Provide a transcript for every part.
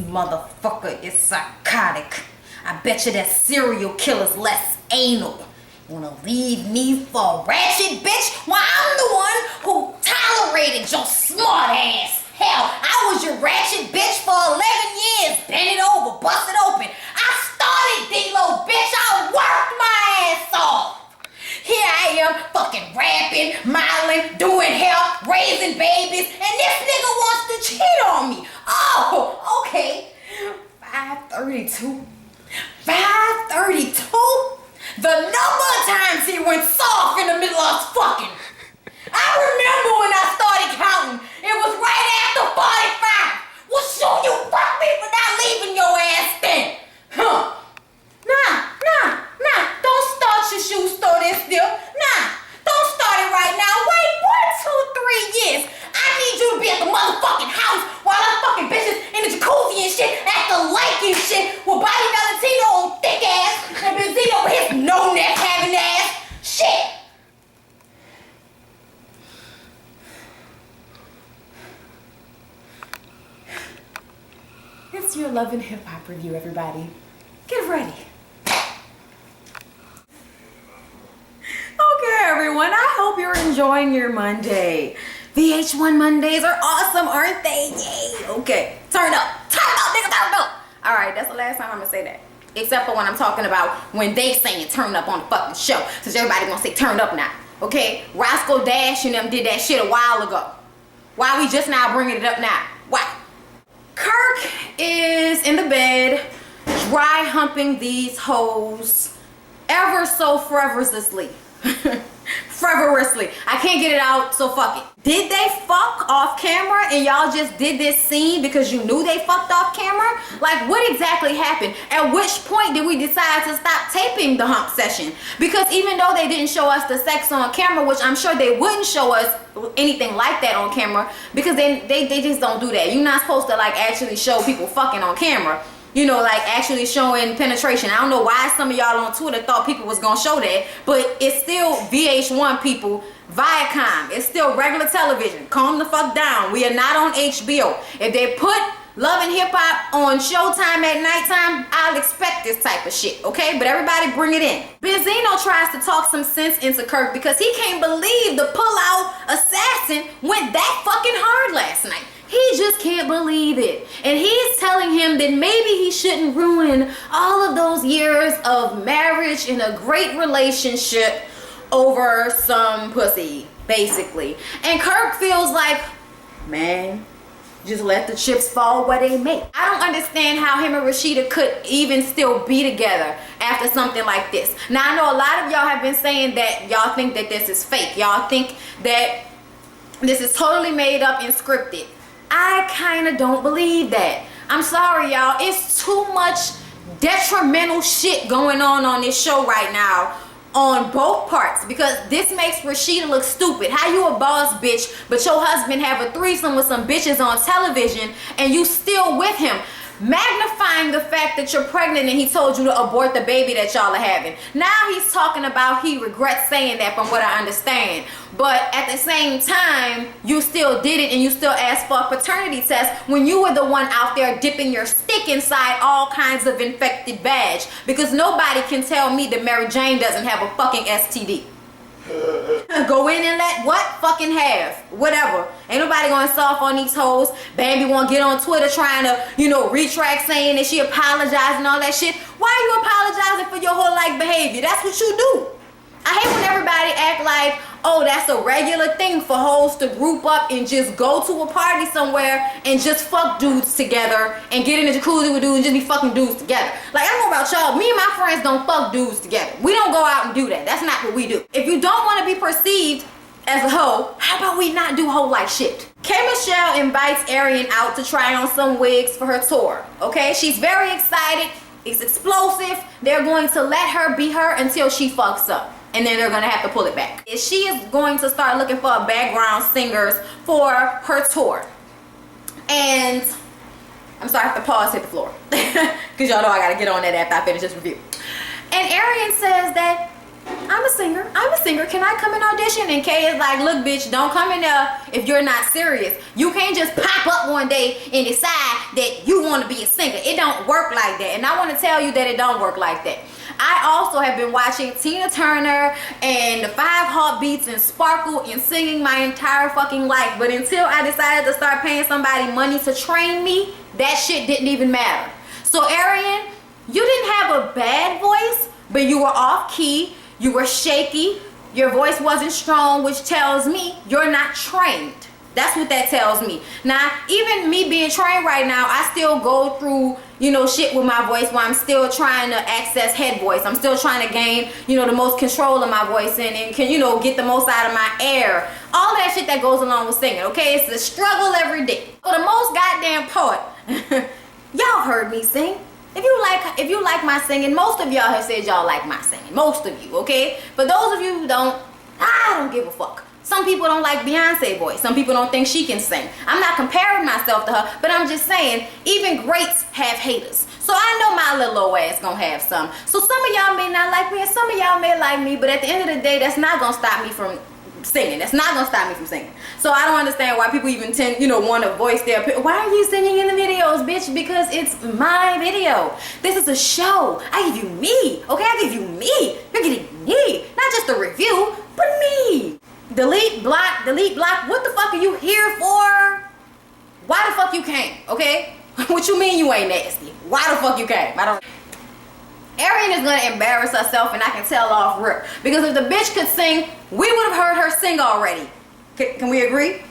motherfucker is psychotic. I bet you that serial killer's less anal. Wanna leave me for a ratchet bitch? Well, I'm the one who tolerated your smart ass. Hell, I was your ratchet bitch for 11 years. Bend it over, bust it open. I started D-Lo, bitch. I worked my ass off. Here I am fucking rapping, modeling, doing hair, raising babies, and this nigga wants to cheat on me. Oh, okay. 532. 532? The number of times he went soft in the middle of us fucking. I remember when I started counting. It was right after 45. Well, sure, you fuck me for not leaving your ass then. Huh? Nah. Don't start your shoe store this deal. Nah. Don't start it right now. Wait 1, 2, 3 years. I need you to be at the motherfucking house while us fucking bitches in the jacuzzi and shit acting like and shit with Bobby Valentino on thick ass and Benzino with his no neck having ass. Shit. It's your Love and Hip Hop review, everybody. Get ready. Okay, everyone, I hope you're enjoying your Monday. VH1 Mondays are awesome, aren't they? Yay. Okay, turn up, nigga, turn up. All right, that's the last time I'm gonna say that. Except for when I'm talking about when they saying turn up on the fucking show. Since everybody gonna say turn up now, okay? Roscoe Dash and them did that shit a while ago. Why we just now bringing it up now? Why? Kirk is in the bed, dry humping these hoes ever so fervorously. Fervorously. I can't get it out, so fuck it. Did they fuck off camera and y'all just did this scene because you knew they fucked off camera? Like, what exactly happened? At which point did we decide to stop taping the hump session? Because even though they didn't show us the sex on camera, which I'm sure they wouldn't show us anything like that on camera, because they just don't do that. You're not supposed to like actually show people fucking on camera. You know, like actually showing penetration. I don't know why some of y'all on Twitter thought people was gonna show that, but it's still VH1 people, Viacom. It's still regular television. Calm the fuck down. We are not on HBO. If they put Love and Hip Hop on Showtime at nighttime, I'll expect this type of shit, okay? But everybody bring it in. Benzino tries to talk some sense into Kirk because he can't believe the pull-out assassin went that fucking hard last night. He just can't believe it. And he's telling him that maybe he shouldn't ruin all of those years of marriage and a great relationship over some pussy, basically. And Kirk feels like, man, just let the chips fall where they may. I don't understand how him and Rashida could even still be together after something like this. Now, I know a lot of y'all have been saying that y'all think that this is fake. Y'all think that this is totally made up and scripted. I kind of don't believe that. I'm sorry, y'all. It's too much detrimental shit going on this show right now on both parts, because this makes Rashida look stupid. How you a boss bitch, but your husband have a threesome with some bitches on television and you still with him? Magnifying the fact that you're pregnant and he told you to abort the baby that y'all are having. Now he's talking about he regrets saying that, from what I understand. But at the same time, you still did it and you still asked for a paternity test when you were the one out there dipping your stick inside all kinds of infected badge. Because nobody can tell me that Mary Jane doesn't have a fucking STD. Go in and let what? Fucking have. Whatever. Ain't nobody going soft on these hoes. Bambi want to get on Twitter trying to, you know, retract saying that she apologized and all that shit. Why are you apologizing for your whole like behavior? That's what you do. I hate when everybody act like, oh, that's a regular thing for hoes to group up and just go to a party somewhere and just fuck dudes together and get in the jacuzzi with dudes and just be fucking dudes together. Like, I don't know about y'all. Me and my friends don't fuck dudes together. We don't go out and do that. That's not what we do. If you don't want to be perceived as a hoe, how about we not do hoe-like shit? K. Michelle invites Arian out to try on some wigs for her tour. Okay? She's very excited. It's explosive. They're going to let her be her until she fucks up. And then they're gonna have to pull it back. She is going to start looking for background singers for her tour. And I'm sorry, I have to pause, hit the floor. Because y'all know I gotta get on that after I finish this review. And Arian says that I'm a singer. Can I come and audition? And Kay is like, look, bitch, don't come in there if you're not serious. You can't just pop up one day and decide that you want to be a singer. It don't work like that. And I want to tell you that it don't work like that. I also have been watching Tina Turner and the 5 Heartbeats and Sparkle and singing my entire fucking life. But until I decided to start paying somebody money to train me, that shit didn't even matter. So Arian, you didn't have a bad voice, but you were off key, you were shaky, your voice wasn't strong, which tells me you're not trained. That's what that tells me. Now, even me being trained right now, I still go through, you know, shit with my voice where I'm still trying to access head voice. I'm still trying to gain, you know, the most control of my voice and can, you know, get the most out of my air. All that shit that goes along with singing, okay? It's a struggle every day. For the most goddamn poet, y'all heard me sing. If you like my singing, most of y'all have said y'all like my singing. Most of you, okay? But those of you who don't, I don't give a fuck. Some people don't like Beyonce's voice. Some people don't think she can sing. I'm not comparing myself to her, but I'm just saying, even greats have haters. So I know my little old ass gonna have some. So some of y'all may not like me and some of y'all may like me, but at the end of the day, that's not gonna stop me from singing. That's not gonna stop me from singing. So I don't understand why people even tend, you know, want to voice their opinion. Why are you singing in the videos, bitch? Because it's my video. This is a show. I give you me, okay? I give you me. You're getting me, not just a review, but me. Delete, block, what the fuck are you here for? Why the fuck you came, okay? What you mean you ain't nasty? Why the fuck you came? I don't. Arian is gonna embarrass herself and I can tell off rip. Because if the bitch could sing, we would have heard her sing already. Can we agree?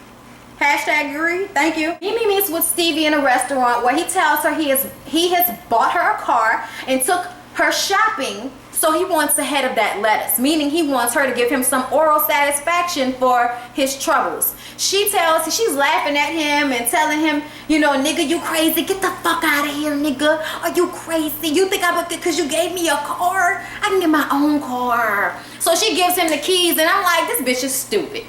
Hashtag agree, thank you. Mimi meets with Stevie in a restaurant where he tells her he has bought her a car and took her shopping. So he wants the head of that lettuce, meaning he wants her to give him some oral satisfaction for his troubles. She's laughing at him and telling him, you know, nigga, you crazy. Get the fuck out of here, nigga. Are you crazy? You think I'm because you gave me a car? I can get my own car. So she gives him the keys and I'm like, this bitch is stupid.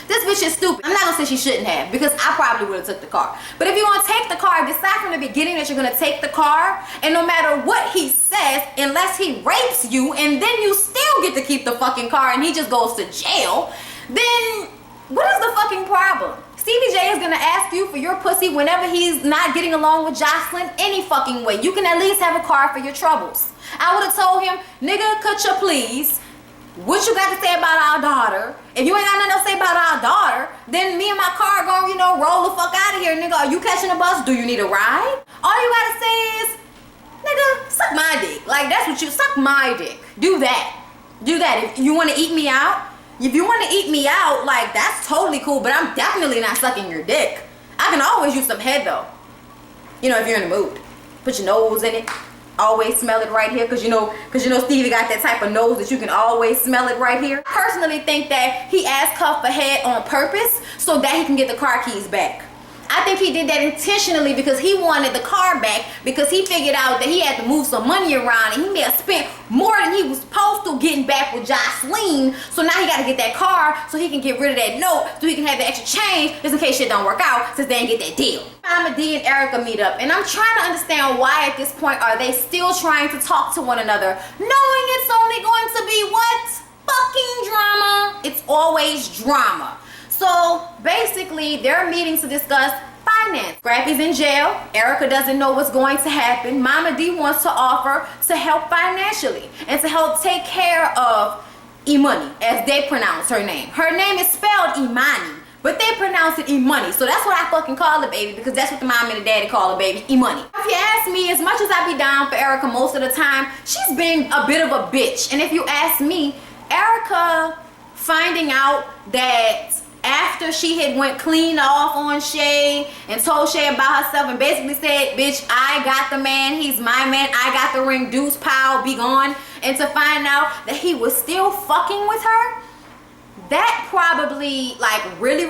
This bitch is stupid. I'm not gonna say she shouldn't have because I probably would have took the car. But if you're gonna take the car, decide from the beginning that you're gonna take the car, and no matter what he says, unless he rapes you and then you still get to keep the fucking car and he just goes to jail, then what is the fucking problem? Stevie J is gonna ask you for your pussy whenever he's not getting along with Jocelyn any fucking way. You can at least have a car for your troubles. I would have told him, nigga, cut your please. What you got to say about our daughter? If you ain't got nothing to say about our daughter, then me and my car gonna, you know, roll the fuck out of here, nigga. Are you catching a bus? Do you need a ride? All you gotta say is, nigga, suck my dick. Like, that's what you, suck my dick. Do that. Do that. If you wanna eat me out, like, that's totally cool, but I'm definitely not sucking your dick. I can always use some head, though. You know, if you're in the mood. Put your nose in it. Always smell it right here, because you know Stevie got that type of nose that you can always smell it right here. I personally think that he asked her for head on purpose so that he can get the car keys back. I think he did that intentionally because he wanted the car back, because he figured out that he had to move some money around and he may have spent more than he was supposed to getting back with Jocelyn. So now he got to get that car so he can get rid of that note so he can have the extra change just in case shit don't work out, since they didn't get that deal. Mama D and Erica meet up, and I'm trying to understand why at this point are they still trying to talk to one another, knowing it's only going to be what? Fucking drama. It's always drama. So basically, they're meeting to discuss finance. Scrappy's in jail. Erica doesn't know what's going to happen. Mama D wants to offer to help financially and to help take care of Imani, as they pronounce her name. Her name is spelled Imani, but they pronounce it Imani. So that's what I fucking call the baby, because that's what the mom and the daddy call the baby, Imani. If you ask me, as much as I be down for Erica most of the time, she's been a bit of a bitch. And if you ask me, Erica finding out that after she had went clean off on Shay and told Shay about herself and basically said, bitch, I got the man, he's my man, I got the ring, deuce, pow, be gone, and to find out that he was still fucking with her, that probably like really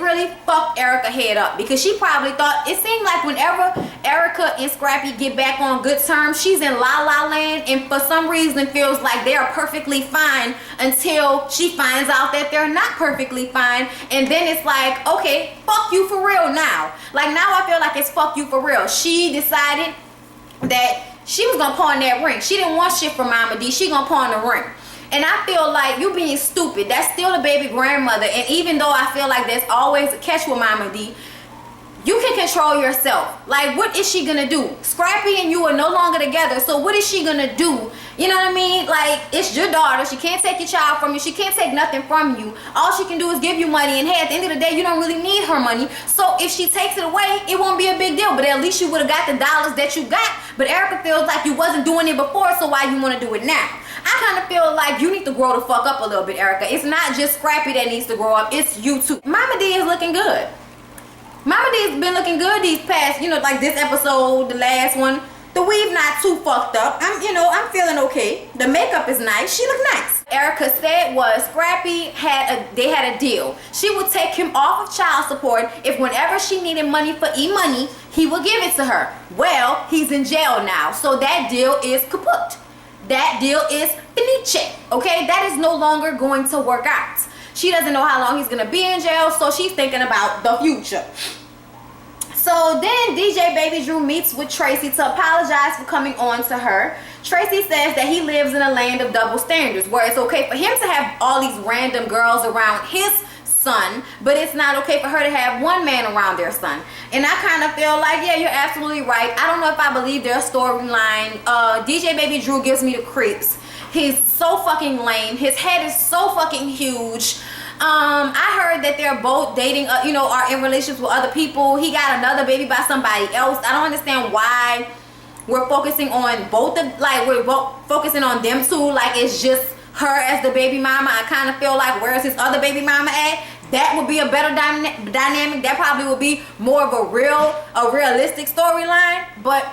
fucked Erica head up, because she probably thought, it seemed like whenever Erica and Scrappy get back on good terms, she's in la la land, and for some reason feels like they are perfectly fine until she finds out that they're not perfectly fine, and then it's like, okay, fuck you for real now. Like now I feel like it's fuck you for real. She decided that she was gonna pawn that ring. She didn't want shit from Mama D. She gonna pawn the ring. And I feel like you being stupid. That's still a baby grandmother. And even though I feel like there's always a catch with Mama D, you can control yourself. Like, what is she gonna do? Scrappy and you are no longer together, so what is she gonna do? You know what I mean? Like, it's your daughter. She can't take your child from you. She can't take nothing from you. All she can do is give you money, and hey, at the end of the day, you don't really need her money. So if she takes it away, it won't be a big deal. But at least you would have got the dollars that you got. But Erica feels like you wasn't doing it before, so why you want to do it now? I kind of feel like you need to grow the fuck up a little bit, Erica. It's not just Scrappy that needs to grow up. It's you too. Mama D is looking good. Mama D has been looking good these past, you know, like this episode, the last one. The weave not too fucked up. I'm feeling okay. The makeup is nice. She look nice. Erica said was Scrappy they had a deal. She would take him off of child support if whenever she needed money for e-money, he would give it to her. Well, he's in jail now, so that deal is kaput. That deal is finiche. Okay, that is no longer going to work out. She doesn't know how long he's gonna be in jail, so she's thinking about the future. So then DJ Baby Drew meets with Tracy to apologize for coming on to her. Tracy says that he lives in a land of double standards, where it's okay for him to have all these random girls around his son, but it's not okay for her to have one man around their son. And I kind of feel like, yeah, you're absolutely right. I don't know if I believe their storyline. DJ Baby Drew gives me the creeps. He's so fucking lame. His head is so fucking huge. I heard that they're both dating, are in relationships with other people. He got another baby by somebody else. I don't understand why we're focusing on we're both focusing on them two. Like, it's just her as the baby mama. I kind of feel like, where's his other baby mama at? That would be a better dynamic. That probably would be more of a realistic storyline. But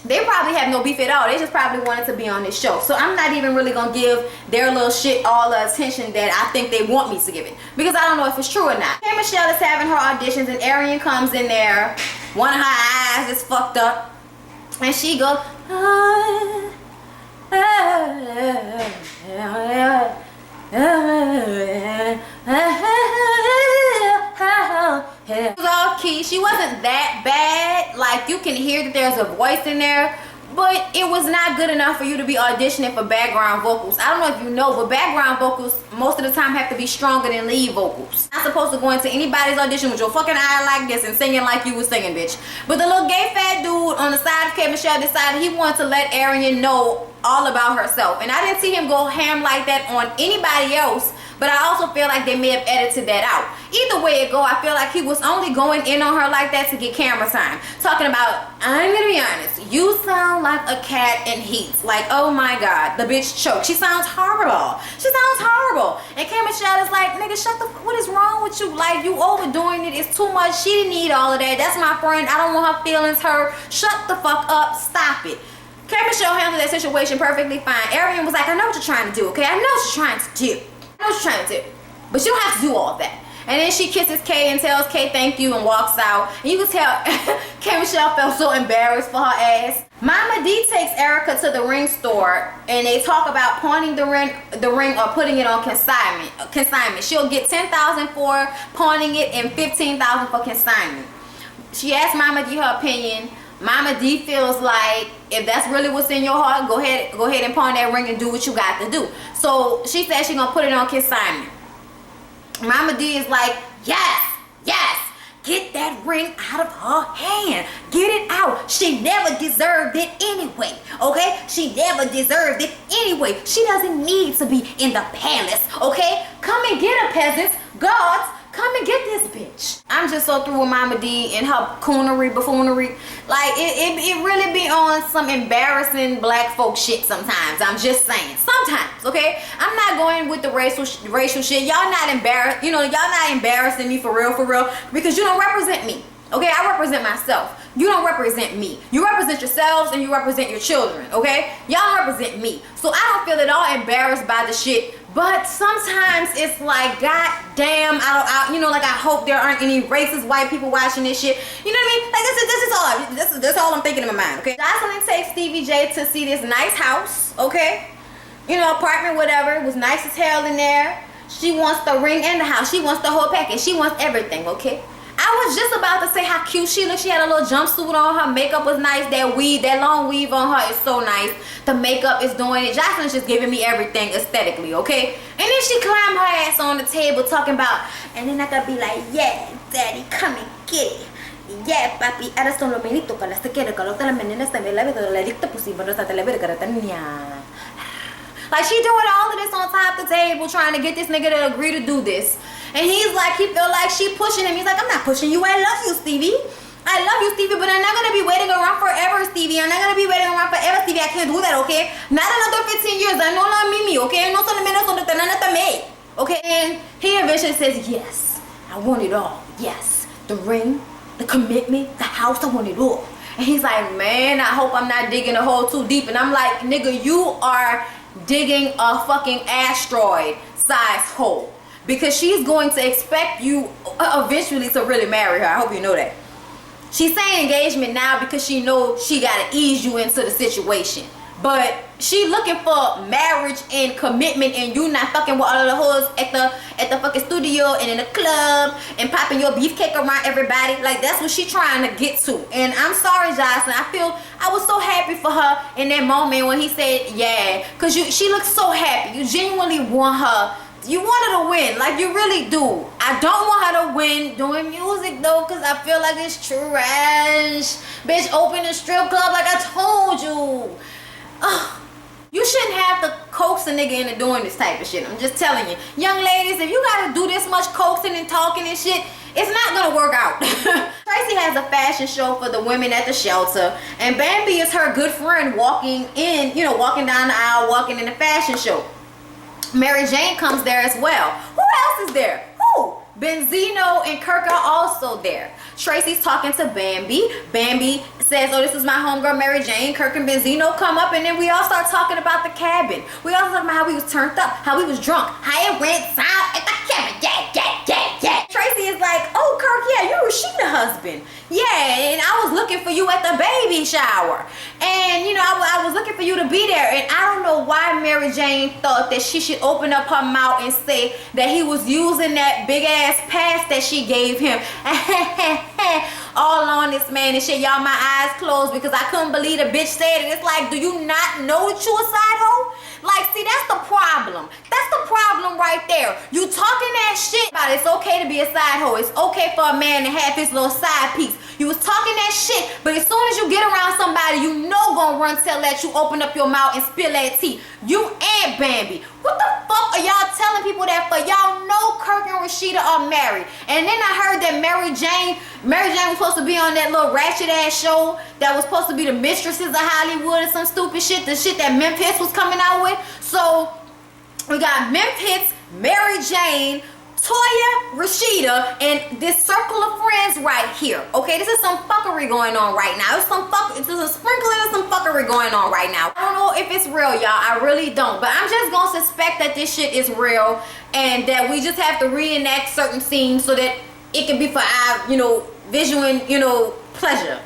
they probably have no beef at all. They just probably wanted to be on this show. So I'm not even really gonna give their little shit all the attention that I think they want me to give it, because I don't know if it's true or not. K Michelle is having her auditions, and Arian comes in there. One of her eyes is fucked up, and she goes, it was off key. She wasn't that bad. Like, you can hear that there's a voice in there, but it was not good enough for you to be auditioning for background vocals. I don't know if you know, but background vocals most of the time have to be stronger than lead vocals. Not supposed to go into anybody's audition with your fucking eye like this and singing like you was singing, bitch. But the little gay fat dude on the side of K Michelle decided he wanted to let Arian know all about herself, and I didn't see him go ham like that on anybody else. But I also feel like they may have edited that out. Either way it go, I feel like he was only going in on her like that to get camera time. Talking about, I'm gonna be honest, you sound like a cat in heat. Like, oh my God, the bitch choked. She sounds horrible. She sounds horrible. And K Michelle is like, nigga, shut the, what is wrong with you? Like, you overdoing it. It's too much. She didn't need all of that. That's my friend. I don't want her feelings hurt. Shut the fuck up. Stop it. K Michelle handled that situation perfectly fine. Arian was like, I know what you're trying to do, okay? I know what you're trying to do. I know what you're trying to do, but you don't have to do all of that. And then she kisses Kay and tells Kay thank you and walks out. And you can tell K Michelle felt so embarrassed for her ass. Mama D takes Erica to the ring store, and they talk about pawning the ring or putting it on consignment. She'll get $10,000 for pawning it and $15,000 for consignment. She asked Mama D her opinion. Mama D feels like, if that's really what's in your heart, go ahead and pawn that ring and do what you got to do. So she said she's gonna put it on consignment. Mama D is like, yes, get that ring out of her hand. Get it out. She never deserved it anyway, okay? She never deserved it anyway. She doesn't need to be in the palace, okay? Come and get her, peasants, guards. Come and get this bitch. I'm just so through with Mama D and her buffoonery. Like, it really be on some embarrassing black folk shit sometimes. I'm just saying. Sometimes, okay? I'm not going with the racial shit. Y'all not embarrassed. Y'all not embarrassing me for real, because you don't represent me. Okay? I represent myself. You don't represent me. You represent yourselves and you represent your children, okay? Y'all represent me. So I don't feel at all embarrassed by the shit. But sometimes it's like, God damn, I hope there aren't any racist white people watching this shit. You know what I mean? Like, this is all I'm thinking in my mind, okay? Jocelyn takes Stevie J to see this nice house, okay? Apartment, whatever. It was nice as hell in there. She wants the ring and the house. She wants the whole package. She wants everything, okay? I I was just about to say how cute she looked. She had a little jumpsuit on. Her makeup was nice. That weave, that long weave on her is so nice. The makeup is doing it. Jocelyn's just giving me everything aesthetically, okay? And then she climbed her ass on the table talking about, and then I could be like, yeah, daddy, come and get it. Yeah, papi, ahora son los menitos para las que quieren que la menina está me la vida la dicta posible no está la vida que like she doing all of this on top of the table trying to get this nigga to agree to do this. And he's like, he feel like she pushing him. He's like, I'm not pushing you. I love you, Stevie. I love you, Stevie, but I'm not gonna be waiting around forever, Stevie. I'm not gonna be waiting around forever, Stevie. I can't do that, okay? Not another 15 years. I know not Mimi, okay? No solamente son de nada me, okay? And he eventually says, yes, I want it all. Yes, the ring, the commitment, the house, I want it all. And he's like, man, I hope I'm not digging a hole too deep. And I'm like, nigga, you are digging a fucking asteroid size hole, because she's going to expect you eventually to really marry her. I hope you know that. She's saying engagement now because she knows she gotta ease you into the situation. But she looking for marriage and commitment, and you not fucking with all of the hoes at the fucking studio and in the club and popping your beefcake around everybody. Like, that's what she trying to get to. And I'm sorry, Jocelyn. I was so happy for her in that moment when he said yeah, cause she looked so happy. You genuinely want her. You want her to win, like you really do. I don't want her to win doing music though, cause I feel like it's trash. Bitch, open a strip club like I told you. You shouldn't have to coax a nigga into doing this type of shit. I'm just telling you. Young ladies, if you gotta do this much coaxing and talking and shit, it's not gonna work out. Tracy has a fashion show for the women at the shelter, and Bambi is her good friend walking in, you know, walking down the aisle, walking in the fashion show. Mary Jane comes there as well. Who else is there? Who? Benzino and Kirk are also there. Tracy's talking to Bambi. Bambi says, oh, this is my homegirl Mary Jane. Kirk and Benzino come up, and then we all start talking about the cabin. We all talk about how we was turned up, how we was drunk, how it went south at the cabin. Yeah. Tracy is like, oh, Kirk, yeah, you Rashida husband. Yeah, and I was looking for you at the baby shower. And, you know, I was looking for you to be there. And I don't know why Mary Jane thought that she should open up her mouth and say that he was using that big ass pass that she gave him. All on this man and shit. Y'all, my eyes closed because I couldn't believe the bitch said it. It's like, do you not know that you a side hoe? Like, see, that's the problem. That's the problem right there. You talking that shit about it's okay to be a side hoe. It's okay for a man to have his little side piece. You was talking that shit, but as soon as you get around somebody, you know gonna run tell that you open up your mouth and spill that tea. You and Bambi. What the fuck are y'all telling people that for? Y'all know Kirk and Rashida are married. And then I heard that Mary Jane was supposed to be on that little ratchet ass show that was supposed to be the Mistresses of Hollywood or some stupid shit. The shit that Memphis was coming out with. So we got Memphis, Mary Jane, Toya, Rashida, and this circle of friends right here. Okay, this is some fuckery going on right now. It's a sprinkling of some fuckery going on right now. I don't know if it's real, y'all. I really don't. But I'm just gonna suspect that this shit is real, and that we just have to reenact certain scenes so that it can be for our, you know, visual, you know, pleasure.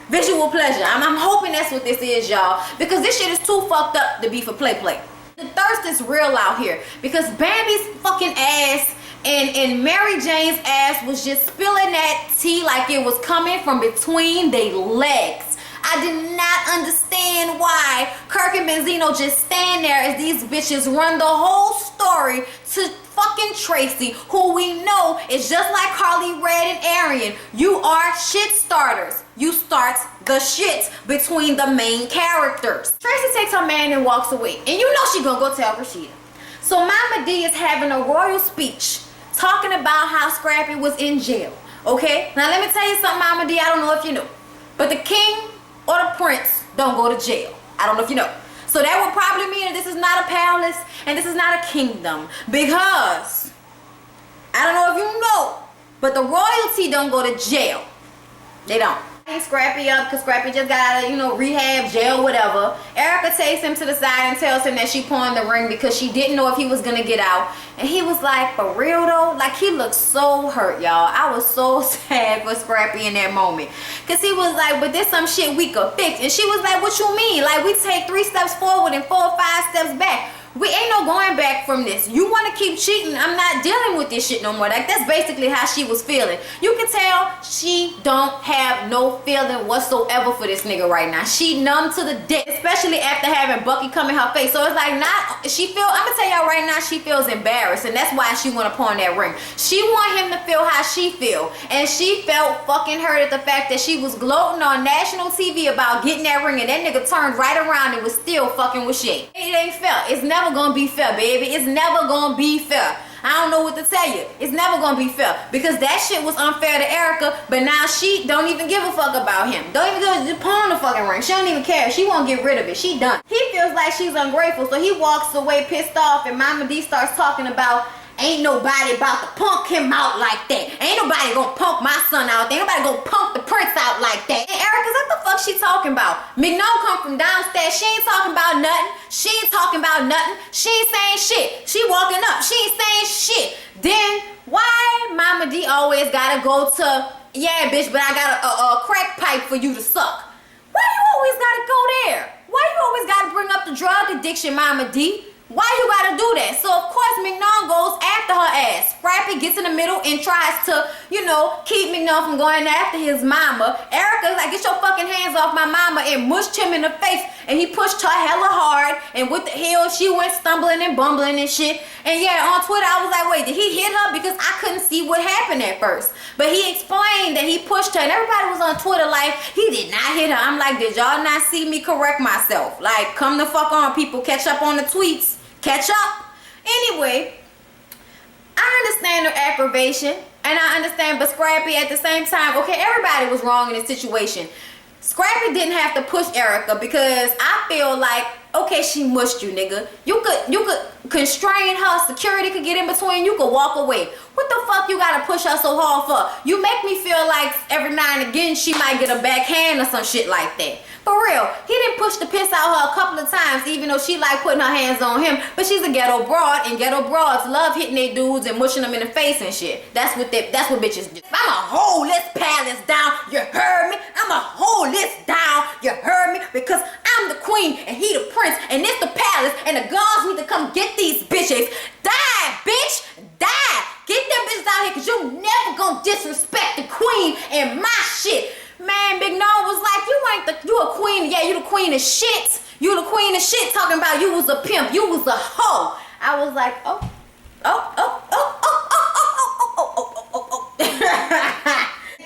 Visual pleasure. I'm hoping that's what this is, y'all, because this shit is too fucked up to be for play. The thirst is real out here because Bambi's fucking ass and Mary Jane's ass was just spilling that tea like it was coming from between their legs. I did not understand why Kirk and Benzino just stand there as these bitches run the whole story to fucking Tracy, who we know is just like Carly Red and Arian. You are shit starters. You start the shit between the main characters. Tracy takes her man and walks away. And you know she gonna go tell Rashida. So Mama D is having a royal speech talking about how Scrappy was in jail. Okay? Now let me tell you something, Mama D. I don't know if you know. But the king or the prince don't go to jail. I don't know if you know. So that would probably mean that this is not a palace and this is not a kingdom, because I don't know if you know, but the royalty don't go to jail. They don't. Scrappy up because Scrappy just got out of, you know, rehab, jail, whatever. Erica takes him to the side and tells him that she pawned the ring because she didn't know if he was gonna get out. And he was like, for real though? Like, he looked so hurt, y'all. I was so sad for Scrappy in that moment, because he was like, but there's some shit we could fix. And she was like, what you mean? Like, we take 3 steps forward and 4 or 5 steps back. We ain't no going back from this. You want to keep cheating, I'm not dealing with this shit no more. Like, that's basically how she was feeling. You can tell she don't have no feeling whatsoever for this nigga right now. She numb to the dick, especially after having Bucky come in her face. So it's like, I'm gonna tell y'all right now, she feels embarrassed, and that's why she want to pawn that ring. She want him to feel how she feel, and she felt fucking hurt at the fact that she was gloating on national TV about getting that ring, and that nigga turned right around and was still fucking with shit. It ain't fair. It's never gonna be fair, baby. It's never gonna be fair. I don't know what to tell you. It's never gonna be fair, because that shit was unfair to Erica, but now she don't even give a fuck about him. Don't even go to pawn the fucking ring. She don't even care. She won't get rid of it. She done. He feels like she's ungrateful, so he walks away pissed off, and Mama D starts talking about ain't nobody about to punk him out like that. Ain't nobody gonna punk my son out. Ain't nobody gonna punk the prince out like that. And Erica's, what the fuck she talking about? McNoll come from downstairs. She ain't talking about nothing. She ain't talking about nothing. She ain't saying shit. She walking up. She ain't saying shit. Then why Mama D always gotta go to, yeah, bitch, but I got a crack pipe for you to suck? Why you always gotta go there? Why you always gotta bring up the drug addiction, Mama D? Why you gotta do that? So of course McNoll goes after her ass. Scrappy gets in the middle and tries to, keep McNoll from going after his mama. Erica's like, get your fucking hands off my mama, and mushed him in the face. And he pushed her hella hard, and with the heel she went stumbling and bumbling and shit. And yeah, on Twitter I was like, wait, did he hit her? Because I couldn't see what happened at first. But he explained that he pushed her, and everybody was on Twitter like, he did not hit her. I'm like, did y'all not see me correct myself? Like, come the fuck on, people. Catch up on the tweets. Catch up. Anyway, I understand her aggravation, and I understand, but Scrappy at the same time, okay, everybody was wrong in this situation. Scrappy didn't have to push Erica, because I feel like, okay, she mushed you, nigga. You could constrain her. Security could get in between. You could walk away. What the fuck you gotta push her so hard for? You make me feel like every now and again she might get a backhand or some shit like that. For real, he didn't push the piss out of her a couple of times, even though she like putting her hands on him. But she's a ghetto broad, and ghetto broads love hitting their dudes and mushing them in the face and shit. That's what bitches do. I'ma hold this palace down, you heard me? I'ma hold this down, you heard me? Because I'm the queen and he the prince, and it's the palace, and the guards need to come get these bitches. Die, bitch, die. Get them bitches out here, because you never gonna disrespect the queen and my shit. Man, Big No was like, you a queen. Yeah, you the queen of shit. You the queen of shit, talking about you was a pimp. You was a hoe. I was like, oh.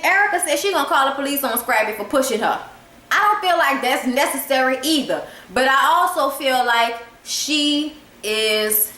Erica said she gonna call the police on Scrappy for pushing her. I don't feel like that's necessary either. But I also feel like she is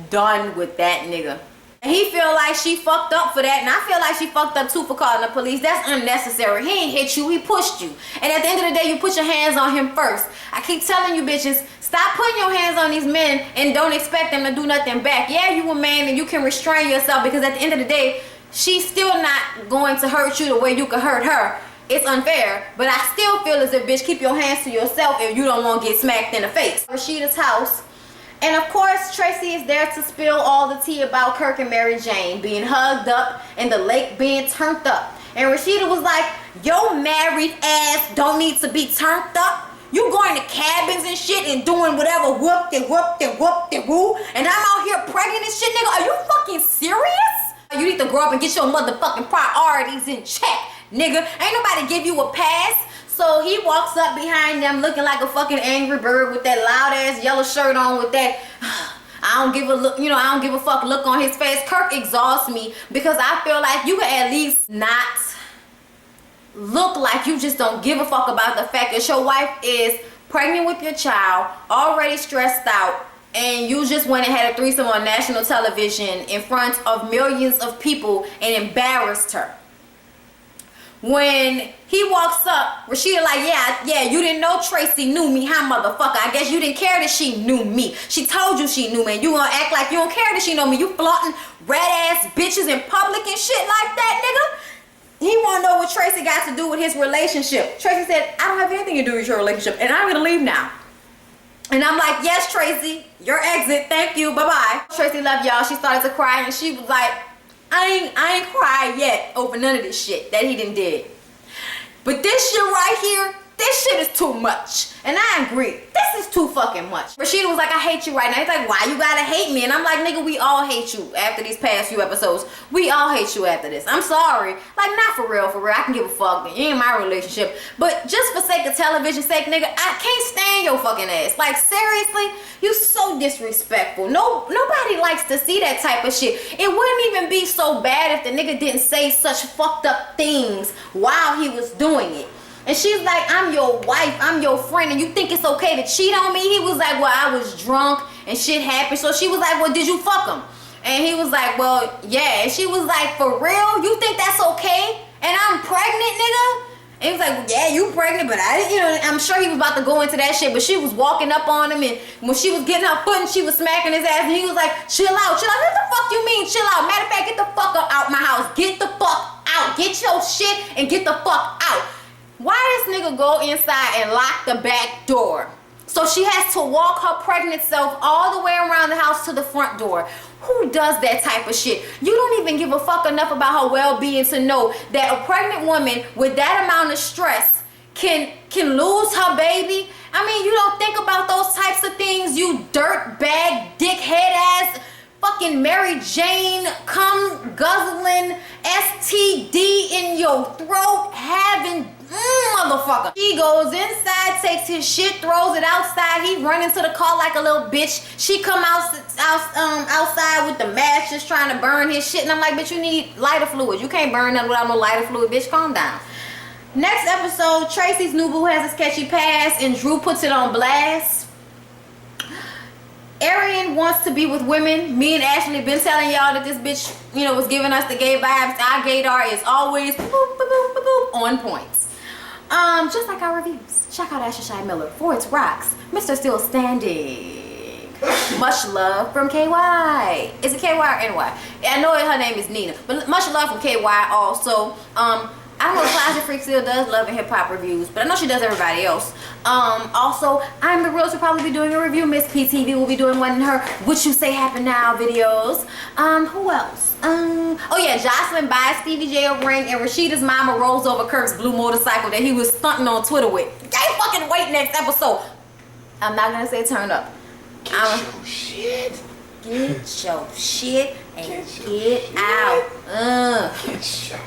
done with that nigga. He feel like she fucked up for that, and I feel like she fucked up too for calling the police. That's unnecessary. He ain't hit you, he pushed you. And at the end of the day, you put your hands on him first. I keep telling you bitches, stop putting your hands on these men and don't expect them to do nothing back. Yeah, you a man and you can restrain yourself, because at the end of the day, she's still not going to hurt you the way you could hurt her. It's unfair, but I still feel as if, bitch, keep your hands to yourself if you don't want to get smacked in the face. Rashida's house. And of course, Tracy is there to spill all the tea about Kirk and Mary Jane being hugged up and the lake being turned up. And Rashida was like, your married ass don't need to be turned up. You going to cabins and shit and doing whatever whoop-de-whoop-de-whoop-de-woo. And I'm out here pregnant and shit, nigga. Are you fucking serious? You need to grow up and get your motherfucking priorities in check, nigga. Ain't nobody give you a pass. So he walks up behind them looking like a fucking angry bird with that loud ass yellow shirt on with that I don't give a look, I don't give a fuck look on his face. Kirk exhausts me, because I feel like you can at least not look like you just don't give a fuck about the fact that your wife is pregnant with your child, already stressed out, and you just went and had a threesome on national television in front of millions of people and embarrassed her. When he walks up, Rashida like, yeah, you didn't know Tracy knew me, huh, motherfucker? I guess you didn't care that she knew me. She told you she knew me, and you gonna act like you don't care that she know me. You flaunting rat-ass bitches in public and shit like that, nigga? He wanna know what Tracy got to do with his relationship. Tracy said, I don't have anything to do with your relationship, and I'm gonna leave now. And I'm like, yes, Tracy, your exit, thank you, bye-bye. Tracy left, y'all. She started to cry, and she was like, I ain't cried yet over none of this shit that he done did. But this shit right here, this shit is too much. And I agree. This is too fucking much. Rashida was like, I hate you right now. He's like, why you gotta hate me? And I'm like, nigga, we all hate you after these past few episodes. We all hate you after this. I'm sorry. Like, not for real, for real. I can give a fuck. You ain't my relationship. But just for sake of television sake, nigga, I can't stand your fucking ass. Like, seriously? You so disrespectful. Nobody likes to see that type of shit. It wouldn't even be so bad if the nigga didn't say such fucked up things while he was doing it. And she's like, I'm your wife, I'm your friend, and you think it's okay to cheat on me? He was like, well, I was drunk and shit happened. So she was like, well, did you fuck him? And he was like, well, yeah. And she was like, for real? You think that's okay? And I'm pregnant, nigga? And he was like, well, yeah, you pregnant, but I didn't, you know, I'm sure he was about to go into that shit, but she was walking up on him, and when she was getting her foot and she was smacking his ass, and he was like, chill out, chill out. What the fuck you mean, chill out? Matter of fact, get the fuck up out my house. Get the fuck out. Get your shit and get the fuck out. Why this nigga go inside and lock the back door? So she has to walk her pregnant self all the way around the house to the front door. Who does that type of shit? You don't even give a fuck enough about her well-being to know that a pregnant woman with that amount of stress can lose her baby. I mean, you don't think about those types of things, you dirtbag, dickhead ass, fucking Mary Jane, cum guzzling, STD in your throat having motherfucker. He goes inside, takes his shit, throws it outside. He run into the car like a little bitch. She come outside with the match, just trying to burn his shit. And I'm like, bitch, you need lighter fluid. You can't burn nothing without no lighter fluid, bitch. Calm down. Next episode, Tracy's new boo has a sketchy past, and Drew puts it on blast. Arian wants to be with women. Me and Ashley been telling y'all that this bitch, you know, was giving us the gay vibes. Our gaydar is always boop, boop, boop, boop, boop, on point. Just like our reviews. Check out Ashley Shy Miller for its rocks. Mr. Still Standing. Much love from KY. Is it KY or NY? I know her name is Nina, but much love from KY also. I don't know if Closet Freak still does love and hip hop reviews, but I know she does everybody else. Also, I'm the Realtor, probably be doing a review. Miss PTV will be doing one in her What You Say Happen Now videos. Who else? Oh yeah, Jocelyn buys Stevie J a ring, and Rashida's mama rolls over Kirk's blue motorcycle that he was stunting on Twitter with. Can't fucking wait next episode. I'm not gonna say turn up. Get your shit. Get your shit and get out. Get your shit.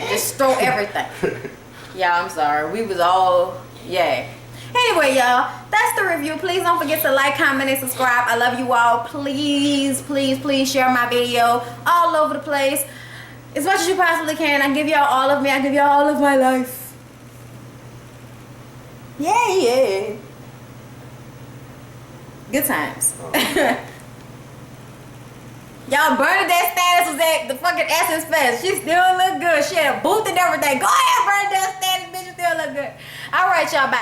Just throw everything. Yeah, I'm sorry. We was all, yeah. Anyway, y'all, that's the review. Please don't forget to like, comment, and subscribe. I love you all. Please, please, please share my video all over the place. As much as you possibly can. I give y'all all of me. I give y'all all of my life. Yeah, yeah. Good times. Y'all, Bernadette status was at the fucking Essence Fest. She still look good. She had a booth and everything. Go ahead, Bernadette status, bitch. You still look good. All right, y'all, bye.